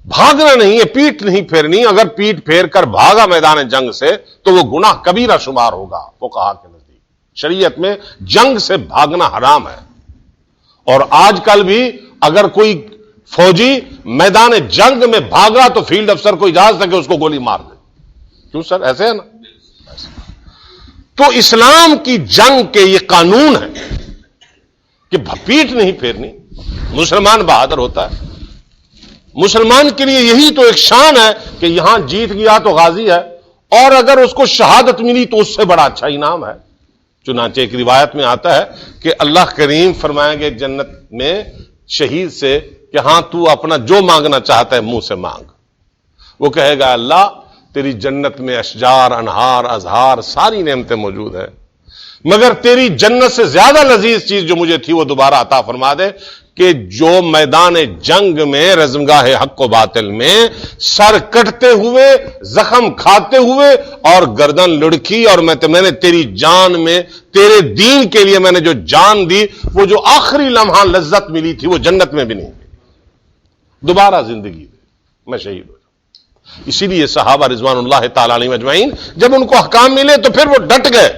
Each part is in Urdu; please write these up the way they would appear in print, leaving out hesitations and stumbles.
بھاگنا نہیں ہے، پیٹ نہیں پھیرنی. اگر پیٹ پھیر کر بھاگا میدان جنگ سے تو وہ گناہ کبیرہ شمار ہوگا فقہا کے نزدیک. شریعت میں جنگ سے بھاگنا حرام ہے. اور آج کل بھی اگر کوئی فوجی میدان جنگ میں بھاگا تو فیلڈ افسر کو اجازت ہے کہ اس کو گولی مار دے. کیوں سر؟ ایسے ہے نا. تو اسلام کی جنگ کے یہ قانون ہے کہ پیٹ نہیں پھیرنی. مسلمان بہادر ہوتا ہے. مسلمان کے لیے یہی تو ایک شان ہے کہ یہاں جیت گیا تو غازی ہے، اور اگر اس کو شہادت ملی تو اس سے بڑا اچھا انعام ہے. چنانچہ ایک روایت میں آتا ہے کہ اللہ کریم فرمائیں گے جنت میں شہید سے کہ ہاں تو اپنا جو مانگنا چاہتا ہے منہ سے مانگ. وہ کہے گا اللہ تیری جنت میں اشجار، انہار، ازہار، ساری نعمتیں موجود ہیں، مگر تیری جنت سے زیادہ لذیذ چیز جو مجھے تھی وہ دوبارہ عطا فرما دے کہ جو میدان جنگ میں رزمگاہ حق و باطل میں سر کٹتے ہوئے، زخم کھاتے ہوئے اور گردن لڑکی، اور میں نے تیری جان میں تیرے دین کے لیے میں نے جو جان دی، وہ جو آخری لمحہ لذت ملی تھی وہ جنت میں بھی نہیں ملی. دوبارہ زندگی دے میں شہید ہو جاؤں. اسی لیے صحابہ رضوان اللہ تعالی علیہم اجمعین جب ان کو احکام ملے تو پھر وہ ڈٹ گئے،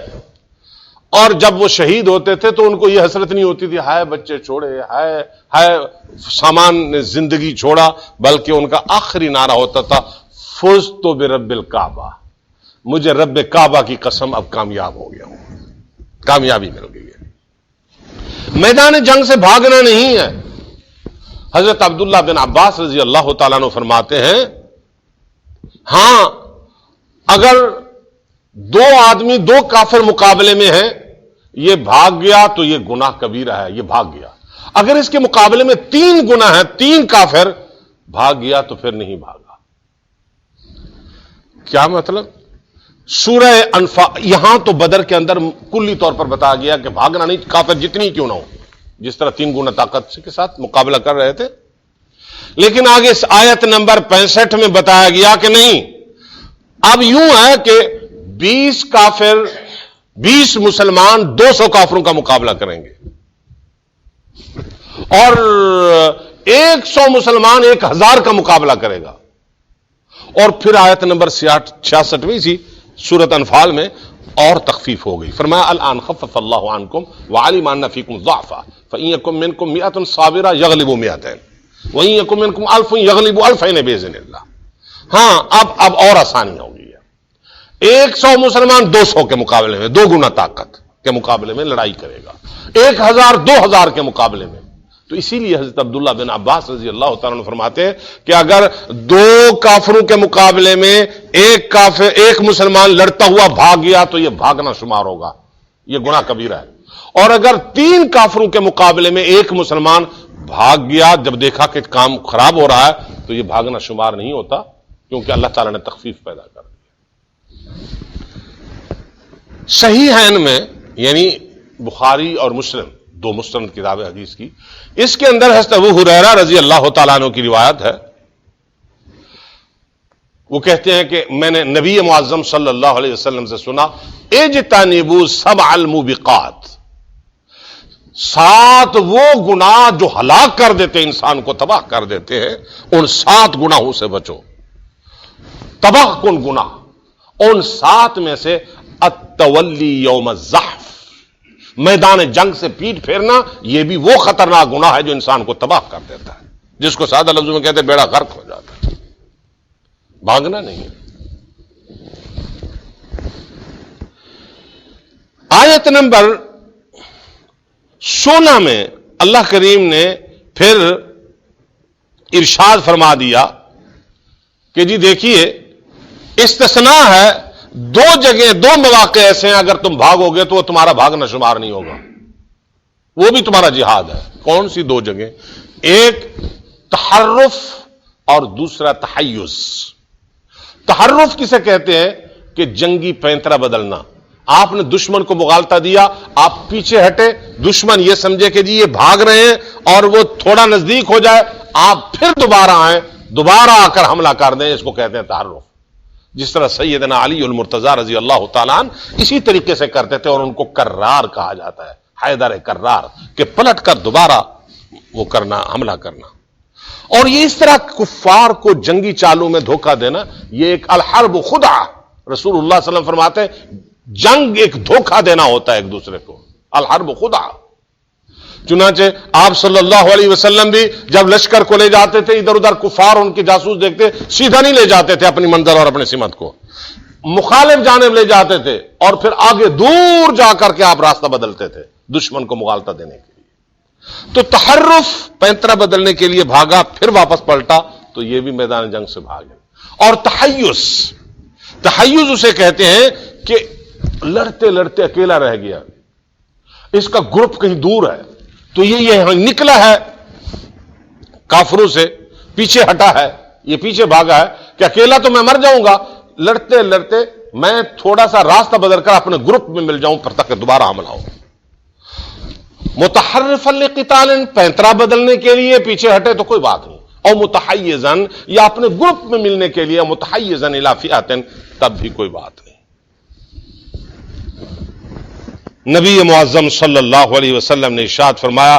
اور جب وہ شہید ہوتے تھے تو ان کو یہ حسرت نہیں ہوتی تھی ہائے بچے چھوڑے، ہائے سامان زندگی چھوڑا، بلکہ ان کا آخری نعرہ ہوتا تھا فزت برب الکعبہ، مجھے رب کعبہ کی قسم اب کامیاب ہو گیا ہوں، کامیابی مل گئی ہے. میدان جنگ سے بھاگنا نہیں ہے. حضرت عبداللہ بن عباس رضی اللہ تعالیٰ عنہ فرماتے ہیں ہاں اگر دو آدمی دو کافر مقابلے میں ہیں، یہ بھاگ گیا تو یہ گناہ کبیرہ ہے، یہ بھاگ گیا. اگر اس کے مقابلے میں 3 گناہ ہیں، 3 کافر، بھاگ گیا تو پھر نہیں بھاگا. کیا مطلب؟ سورہ انفال یہاں تو بدر کے اندر کلی طور پر بتایا گیا کہ بھاگنا نہیں، کافر جتنی کیوں نہ ہو، جس طرح 3 گنا طاقت کے ساتھ مقابلہ کر رہے تھے. لیکن آگے اس آیت نمبر 65 میں بتایا گیا کہ نہیں، اب یوں ہے کہ 20 کافر 20 مسلمان 200 کافروں کا مقابلہ کریں گے، اور 100 مسلمان 1000 کا مقابلہ کرے گا. اور پھر آیت نمبر 66ویں سی سورۃ انفال میں اور تخفیف ہو گئی. فرمایا الان خفف اللہ عنکم وعلم ان فیکم ضعفا فان یکن منکم 100 صابرہ یغلبوا 200 وان یکن منکم 1000 یغلبوا 2000 باذن اللہ. ہاں اب اور آسانی ہو گئی ہے. 100 مسلمان 200 کے مقابلے میں 2 گنا طاقت کے مقابلے میں لڑائی کرے گا، 1000 2000 کے مقابلے میں. تو اسی لیے حضرت عبداللہ بن عباس رضی اللہ تعالیٰ عنہ فرماتے ہیں کہ اگر 2 کافروں کے مقابلے میں ایک مسلمان لڑتا ہوا بھاگ گیا تو یہ بھاگنا شمار ہوگا، یہ گناہ کبیرہ ہے. اور اگر 3 کافروں کے مقابلے میں 1 مسلمان بھاگ گیا جب دیکھا کہ کام خراب ہو رہا ہے تو یہ بھاگنا شمار نہیں ہوتا، کیونکہ اللہ تعالیٰ نے تخفیف پیدا کر دی. صحیحین میں یعنی بخاری اور مسلم 2 مستند کتابیں حدیث کی، اس کے اندر حضرت ابو ہریرہ رضی اللہ تعالیٰ عنہ کی روایت ہے. وہ کہتے ہیں کہ میں نے نبی معظم صلی اللہ علیہ وسلم سے سنا اجتنبوا 7 الموبقات، 7 وہ گناہ جو ہلاک کر دیتے انسان کو، تباہ کر دیتے ہیں، ان 7 گناہوں سے بچو. تباہ کن گناہ، ان 7 میں سے التولی یوم الزحف، میدان جنگ سے پیٹ پھیرنا، یہ بھی وہ خطرناک گناہ ہے جو انسان کو تباہ کر دیتا ہے، جس کو سادہ لفظوں میں کہتے ہیں بیڑا غرق ہو جاتا ہے. بھاگنا نہیں ہے. آیت نمبر 16 میں اللہ کریم نے پھر ارشاد فرما دیا کہ جی دیکھیے استثناء ہے، 2 جگہیں 2 مواقع ایسے ہیں اگر تم بھاگو گے تو وہ تمہارا بھاگنا شمار نہیں ہوگا، وہ بھی تمہارا جہاد ہے. کون سی 2 جگہیں؟ ایک تحرف اور دوسرا تحیز. تحرف کسے کہتے ہیں؟ کہ جنگی پینترا بدلنا. آپ نے دشمن کو مغالطہ دیا، آپ پیچھے ہٹے، دشمن یہ سمجھے کہ جی یہ بھاگ رہے ہیں اور وہ تھوڑا نزدیک ہو جائے، آپ پھر دوبارہ آئیں، دوبارہ آ کر حملہ کر دیں، اس کو کہتے ہیں تحرف. جس طرح سیدنا علی المرتضی رضی اللہ تعالیٰ عنہ اسی طریقے سے کرتے تھے، اور ان کو کرار کہا جاتا ہے، حیدر کرار، کہ پلٹ کر دوبارہ وہ کرنا، حملہ کرنا. اور یہ اس طرح کفار کو جنگی چالوں میں دھوکہ دینا، یہ ایک الحرب خدع، رسول اللہ صلی اللہ علیہ وسلم فرماتے ہیں جنگ ایک دھوکہ دینا ہوتا ہے ایک دوسرے کو، الحرب خدع۔ چنانچہ آپ صلی اللہ علیہ وسلم بھی جب لشکر کو لے جاتے تھے، ادھر ادھر کفار ان کے جاسوس دیکھتے، سیدھا نہیں لے جاتے تھے اپنی منزل اور اپنی سمت کو، مخالف جانب لے جاتے تھے، اور پھر آگے دور جا کر کے آپ راستہ بدلتے تھے دشمن کو مغالطہ دینے کے لیے۔ تو تحرف، پینترا بدلنے کے لیے بھاگا، پھر واپس پلٹا، تو یہ بھی میدان جنگ سے بھاگے۔ اور تحیز، تحیز اسے کہتے ہیں کہ لڑتے لڑتے اکیلا رہ گیا، اس کا گروپ کہیں دور ہے، تو یہ نکلا ہے کافروں سے، پیچھے ہٹا ہے، یہ پیچھے بھاگا ہے کہ اکیلا تو میں مر جاؤں گا، لڑتے لڑتے میں تھوڑا سا راستہ بدل کر اپنے گروپ میں مل جاؤں پر تک دوبارہ حملہ ہو۔ متحرفا لقتال، پینترا بدلنے کے لیے پیچھے ہٹے تو کوئی بات نہیں، اور متحیزن، یا اپنے گروپ میں ملنے کے لیے متحیزن الی فئۃ، تب بھی کوئی بات نہیں۔ نبی معظم صلی اللہ علیہ وسلم نے ارشاد فرمایا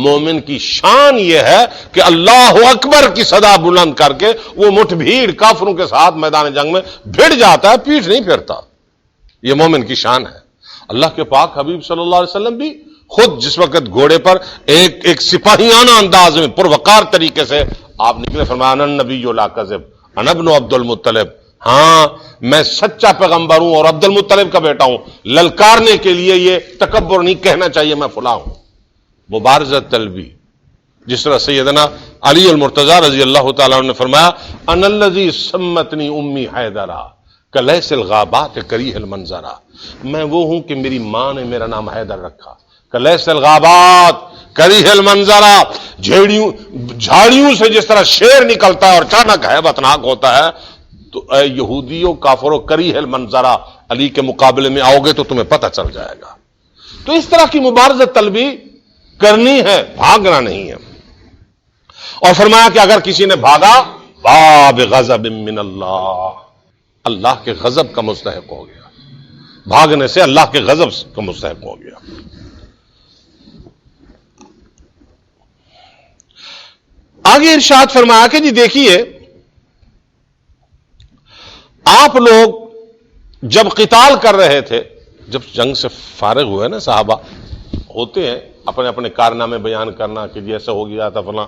مومن کی شان یہ ہے کہ اللہ اکبر کی صدا بلند کر کے وہ مٹھ بھیڑ کافروں کے ساتھ میدان جنگ میں بھیڑ جاتا ہے، پیٹھ نہیں پھیرتا، یہ مومن کی شان ہے۔ اللہ کے پاک حبیب صلی اللہ علیہ وسلم بھی خود جس وقت گھوڑے پر ایک سپاہیانہ انداز میں پروقار طریقے سے آپ نکلے، فرمایا انا النبی لا کذب انا ابن عبد المطلب، ہاں میں سچا پیغمبر ہوں اور عبد المطلب کا بیٹا ہوں۔ للکارنے کے لیے یہ تکبر نہیں کہنا چاہیے میں فلاں ہوں، مبارزت طلبی، جس طرح سیدنا علی المرتضی رضی اللہ تعالیٰ عنہ نے فرمایا انا الذی سمتنی امی حیدرا کلیس الغابات کریہ المنظرا، میں وہ ہوں کہ میری ماں نے میرا نام حیدر رکھا، کلیس الغابات کریہ المنظرا، جھاڑیوں سے جس طرح شیر نکلتا ہے اور اچانک ہیبتناک ہوتا ہے، تو اے یہودیوں کافروں کریہ المنظرا، علی کے مقابلے میں آؤ گے تو تمہیں پتہ چل جائے گا۔ تو اس طرح کی مبارزت طلبی کرنی ہے، بھاگنا نہیں ہے۔ اور فرمایا کہ اگر کسی نے بھاگا باب غضب من اللہ، اللہ کے غضب کا مستحق ہو گیا، بھاگنے سے اللہ کے غضب کا مستحق ہو گیا۔ آگے ارشاد فرمایا کہ جی دیکھیے آپ لوگ جب قتال کر رہے تھے، جب جنگ سے فارغ ہوئے نا، صحابہ ہوتے ہیں اپنے اپنے کارنامے بیان کرنا کہ جی ایسا ہو گیا تھا فلاں،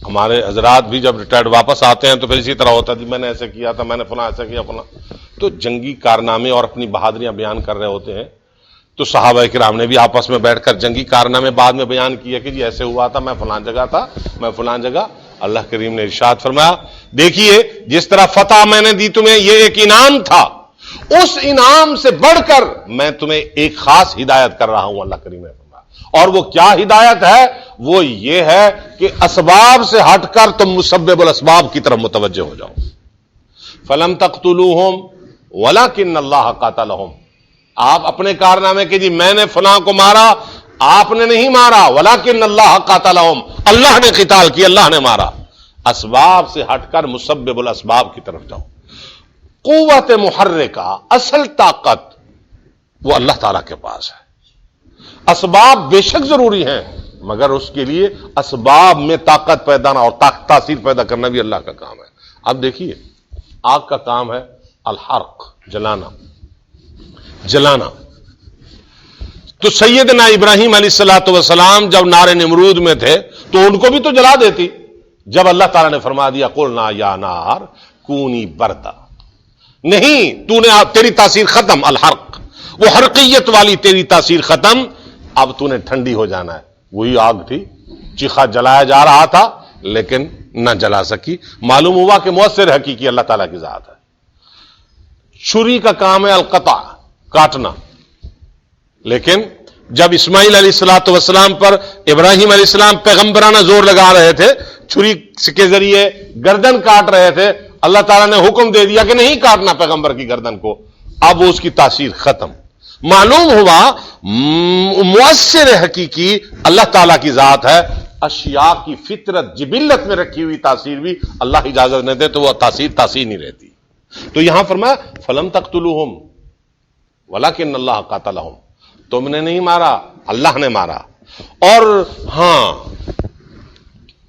ہمارے حضرات بھی جب ریٹائرڈ واپس آتے ہیں تو پھر اسی طرح ہوتا ہے جی میں نے ایسا کیا تھا، میں نے فلاں ایسا کیا فلاں، تو جنگی کارنامے اور اپنی بہادریاں بیان کر رہے ہوتے ہیں۔ تو صحابہ کرام نے بھی آپس میں بیٹھ کر جنگی کارنامے بعد میں بیان کیے کہ جی ایسے ہوا تھا، میں فلاں جگہ تھا، میں فلاں جگہ۔ اللہ کریم نے ارشاد فرمایا دیکھیے جس طرح فتح میں نے دی تمہیں یہ ایک انعام تھا، اس انعام سے بڑھ کر میں تمہیں ایک خاص ہدایت کر رہا ہوں، اللہ کریم نے فرمایا۔ اور وہ کیا ہدایت ہے؟ وہ یہ ہے کہ اسباب سے ہٹ کر تم مسبب الاسباب کی طرف متوجہ ہو جاؤ۔ فلم تقتلوہم ولکن اللہ قاتلہم، آپ اپنے کارنامے کے جی میں نے فلاں کو مارا، آپ نے نہیں مارا، ولکن اللہ قاتلہم، اللہ نے قتال کی، اللہ نے مارا۔ اسباب سے ہٹ کر مسبب الاسباب کی طرف جاؤ۔ قوت محرکہ، اصل طاقت وہ اللہ تعالیٰ کے پاس ہے۔ اسباب بے شک ضروری ہیں، مگر اس کے لیے اسباب میں طاقت پیدا نہ اور تاثیر پیدا کرنا بھی اللہ کا کام ہے۔ اب دیکھیے آگ کا کام ہے الحرق، جلانا، جلانا۔ تو سیدنا ابراہیم علیہ الصلوۃ والسلام جب نار نمرود میں تھے تو ان کو بھی تو جلا دیتی، جب اللہ تعالیٰ نے فرما دیا قلنا یا نار کونی بردا، نہیں تو نے تیری تاثیر ختم، الحرق، وہ حرقیت والی تیری تاثیر ختم، اب تو نے ٹھنڈی ہو جانا ہے۔ وہی آگ تھی، چیخا جلایا جا رہا تھا لیکن نہ جلا سکی، معلوم ہوا کہ مؤثر حقیقی اللہ تعالیٰ کی ذات ہے۔ چھری کا کام ہے القطع، کاٹنا، لیکن جب اسماعیل علیہ الصلوۃ والسلام پر ابراہیم علیہ السلام پیغمبرانہ زور لگا رہے تھے، چھری کے ذریعے گردن کاٹ رہے تھے، اللہ تعالیٰ نے حکم دے دیا کہ نہیں کاٹنا پیغمبر کی گردن کو، اب اس کی تاثیر ختم۔ معلوم ہوا مؤثر حقیقی اللہ تعالیٰ کی ذات ہے، اشیاء کی فطرت جبلت میں رکھی ہوئی تاثیر بھی اللہ اجازت نہ دے تو وہ تاثیر نہیں رہتی۔ تو یہاں فرمایا فلم تقتلوہم ولکن اللہ قاتلہم، تم نے نہیں مارا، اللہ نے مارا۔ اور ہاں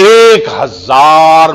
1000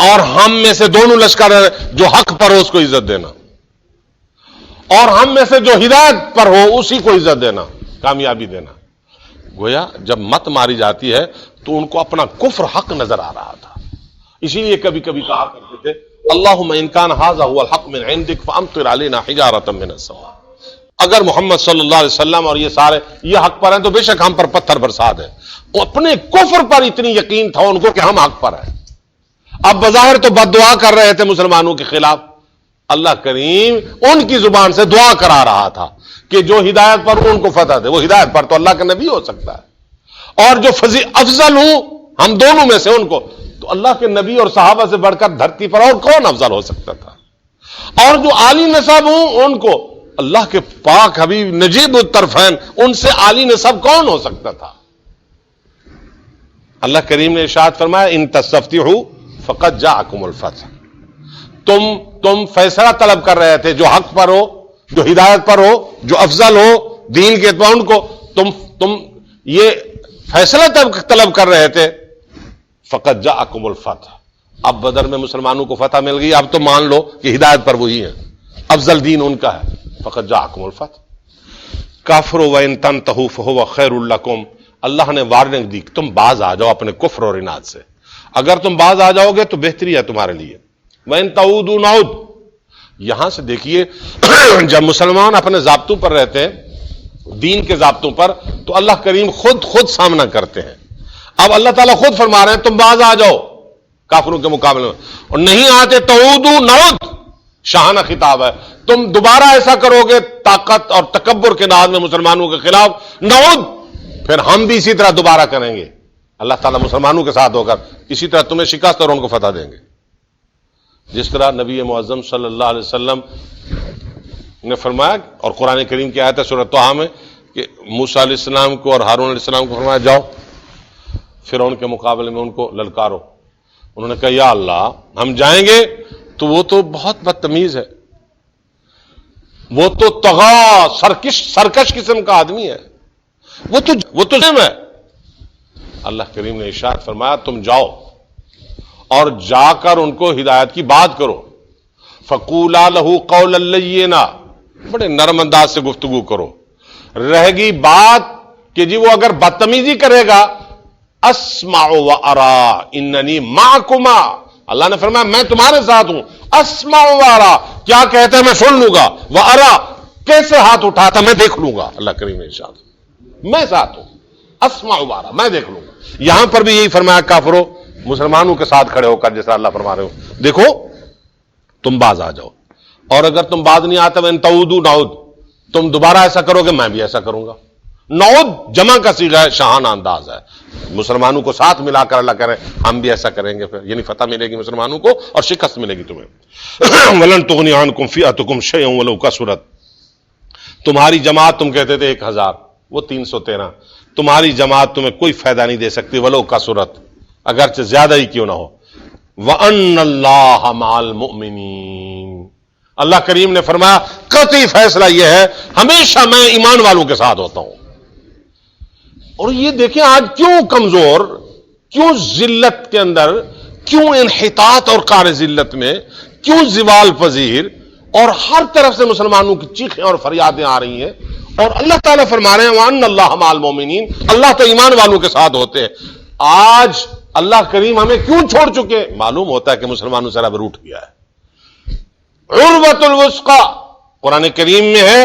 اور ہم میں سے دونوں لشکر جو حق پر ہو اس کو عزت دینا، اور ہم میں سے جو ہدایت پر ہو اسی کو عزت دینا، کامیابی دینا۔ گویا جب مت ماری جاتی ہے تو ان کو اپنا کفر حق نظر آ رہا تھا، اسی لیے کبھی کبھی کہا کرتے تھے اللہم ان کان ھذا هو الحق من عندک فامطر علینا حجارۃ من السماء۔ اگر محمد صلی اللہ علیہ وسلم اور یہ سارے یہ حق پر ہیں تو بے شک ہم پر پتھر برسا دیں۔ اپنے کفر پر اتنی یقین تھا ان کو کہ ہم حق پر ہیں۔ اب بظاہر تو بد دعا کر رہے تھے مسلمانوں کے خلاف، اللہ کریم ان کی زبان سے دعا کرا رہا تھا کہ جو ہدایت پر ان کو فتح دے۔ وہ ہدایت پر تو اللہ کا نبی ہو سکتا ہے، اور جو افضل ہوں ہم دونوں میں سے ان کو، تو اللہ کے نبی اور صحابہ سے بڑھ کر دھرتی پر اور کون افضل ہو سکتا تھا؟ اور جو عالی نسب ہوں ان کو اللہ کے پاک حبیب نجیب الطرفین، ان سے عالی نسب کون ہو سکتا تھا؟ اللہ کریم نے ارشاد فرمایا ان تستفتحوا فقد جاءکم الفتح۔ تم فیصلہ طلب کر رہے تھے جو حق پر ہو، جو ہدایت پر ہو، جو افضل ہو دین کے اعتبار، ان کو تم یہ فیصلہ طلب کر رہے تھے، فقد جاءکم الفتح۔ اب بدر میں مسلمانوں کو فتح مل گئی، اب تو مان لو کہ ہدایت پر وہی ہے، افضل دین ان کا ہے، فقد جاءکم الفتح۔ کافروا وان تنتهوا فهو خیر لکم، اللہ نے وارننگ دی تم باز آ جاؤ اپنے کفر اور عناد سے، اگر تم باز آ جاؤ گے تو بہتری ہے تمہارے لیے۔ وَإِن تَعُودُوا نَعُودْ، یہاں سے دیکھیے جب مسلمان اپنے ضابطوں پر رہتے ہیں، دین کے ضابطوں پر، تو اللہ کریم خود سامنا کرتے ہیں۔ اب اللہ تعالیٰ خود فرما رہے ہیں تم باز آ جاؤ کافروں کے مقابلے میں، اور نہیں آتے تعودوا نعود، شاہانہ خطاب ہے، تم دوبارہ ایسا کرو گے طاقت اور تکبر کے ناز میں مسلمانوں کے خلاف، نعود، پھر ہم بھی اسی طرح دوبارہ کریں گے۔ اللہ تعالیٰ مسلمانوں کے ساتھ ہو کر اسی طرح تمہیں شکست اور ان کو فتح دیں گے، جس طرح نبی معظم صلی اللہ علیہ وسلم نے فرمایا، اور قرآن کریم کی آیت ہے سورۃ طٰہٰ میں کہ موسیٰ علیہ السلام کو اور ہارون علیہ السلام کو فرمایا جاؤ فرعون کے مقابلے میں ان کو للکارو۔ انہوں نے کہا یا اللہ ہم جائیں گے تو وہ تو بہت بدتمیز ہے، وہ تو طغا سرکش قسم کا آدمی ہے، وہ تو ظالم ہے۔ اللہ کریم نے ارشاد فرمایا تم جاؤ اور جا کر ان کو ہدایت کی بات کرو، فقولا لہ قولا لینا، بڑے نرم انداز سے گفتگو کرو۔ رہ گئی بات کہ جی وہ اگر بدتمیزی کرے گا، اسمع و ارا اننی معکما، اللہ نے فرمایا میں تمہارے ساتھ ہوں، اسمع و ارا، کیا کہتے ہیں میں سن لوں گا، و ارا کیسے ہاتھ اٹھاتا میں دیکھ لوں گا، اللہ کریم نے ارشاد میں ساتھ ہوں، اسمع و ارا میں دیکھ لوں گا۔ یہاں پر بھی یہی فرمایا کافروں مسلمانوں کے ساتھ کھڑے ہو کر جیسا اللہ فرما رہے ہو دیکھو تم باز آ جاؤ، اور اگر تم باز نہیں آتے وَإِن تَعُودُوا نَعُودْ، تم دوبارہ ایسا کرو گے میں بھی ایسا کروں گا۔ نعود جمع کا صیغہ ہے، شاہانہ انداز ہے، مسلمانوں کو ساتھ ملا کر اللہ کرے ہم بھی ایسا کریں گے، پھر یعنی فتح ملے گی مسلمانوں کو اور شکست ملے گی تمہیں۔ وَلَن تُغْنِيَ عَنْكُمْ فِئَتُكُمْ شَيْئًا وَلَوْ كَثُرَتْ، تمہاری جماعت تم کہتے تھے 1000، وہ 313، تمہاری جماعت تمہیں کوئی فائدہ نہیں دے سکتی، وَلَوْ كَثُرَتْ، اگرچہ زیادہ ہی کیوں نہ ہو۔ وَأَنَّ اللَّهَ مَعَ الْمُؤْمِنِينَ، اللہ کریم نے فرمایا قطعی فیصلہ یہ ہے ہمیشہ میں ایمان والوں کے ساتھ ہوتا ہوں۔ اور یہ دیکھیں آج کیوں کمزور، کیوں ذلت کے اندر، کیوں انحطاط اور قعر ذلت میں، کیوں زوال پذیر، اور ہر طرف سے مسلمانوں کی چیخیں اور فریادیں آ رہی ہیں، اور اللہ تعالیٰ فرما رہے ہیں وَأَنَّ اللَّهَ مَعَ الْمُؤْمِنِينَ، اللہ تو ایمان والوں کے ساتھ ہوتے ہیں۔ آج اللہ کریم ہمیں کیوں چھوڑ چکے؟ معلوم ہوتا ہے کہ مسلمانوں سے رب روٹ گیا ہے۔ عروۃ الوثقی قرآن کریم میں ہے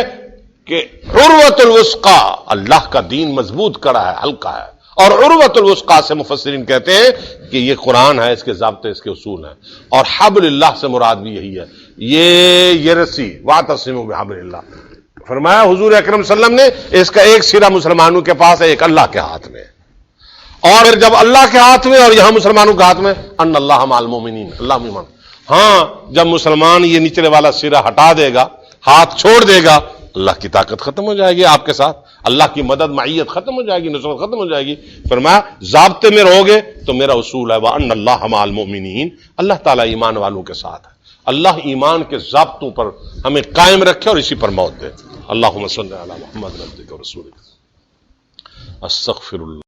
کہ عروۃ الوثقی، اللہ کا دین مضبوط کڑا ہے، ہلکا ہے، اور عروۃ الوثقی سے مفسرین کہتے ہیں کہ یہ قرآن ہے، اس کے ضابطے اس کے اصول ہیں، اور حبل اللہ سے مراد بھی یہی ہے، یہ رسی واعتصموا بحبل اللہ، فرمایا حضور اکرم صلی اللہ علیہ وسلم نے اس کا ایک سرا مسلمانوں کے پاس ہے، ایک اللہ کے ہاتھ میں، اور جب اللہ کے ہاتھ میں اور یہاں مسلمانوں کے ہاتھ میں ان اللہ مع المؤمنین، اللہ ایمان۔ ہاں جب مسلمان یہ نچلے والا سرا ہٹا دے گا، ہاتھ چھوڑ دے گا، اللہ کی طاقت ختم ہو جائے گی آپ کے ساتھ، اللہ کی مدد معیت ختم ہو جائے گی، نصرت ختم ہو جائے گی۔ فرمایا ضابطے میں رہو گے تو میرا اصول ہے وَأَنَّ اللَّهَ مَعَ الْمُؤْمِنِينَ، اللہ تعالیٰ ایمان والوں کے ساتھ ہے۔ اللہ ایمان کے ضابطوں پر ہمیں قائم رکھے اور اسی پر موت دے۔ اللہم صلی علی محمد عبدک و رسولک۔ استغفر اللہ۔